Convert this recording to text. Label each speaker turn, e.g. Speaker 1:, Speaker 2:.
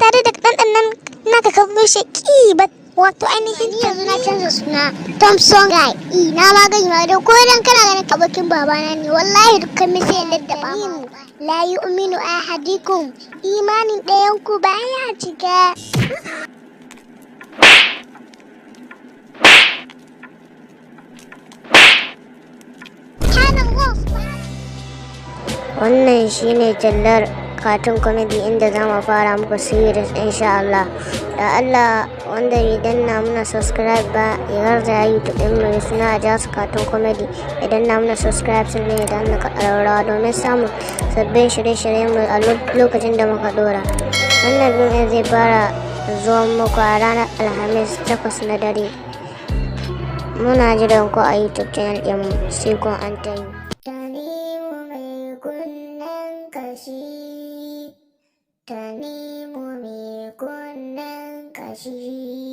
Speaker 1: tare da ɗanɗan naka ka bushe ba wato ainihin yanzu na canza suna Thompson guy na ma gani ma da ko dan kana ganin abokin babana ne wallahi dukkan mi sai daddaba mu la yu'minu ahadikum imanin ɗayan ku baya cika.
Speaker 2: Wannan shine tallar Cartoon Comedy inda za mu fara muku series insha Allah. Da Allah wanda bai danna muna subscribe ba ya garza YouTube din mai suna Ajaz Cartoon Comedy idan na muna subscribe sun ne da na ƙararrawa domin samun sabbin shirye-shiryen mu a lokacin da muka dora. Wannan bidiyon zai fara zuwa muku a ranar Alhamis 8 na dare. Muna jiran ku a YouTube channel ɗin mu sai kun an tayi. Tanimu mai kunnen kashi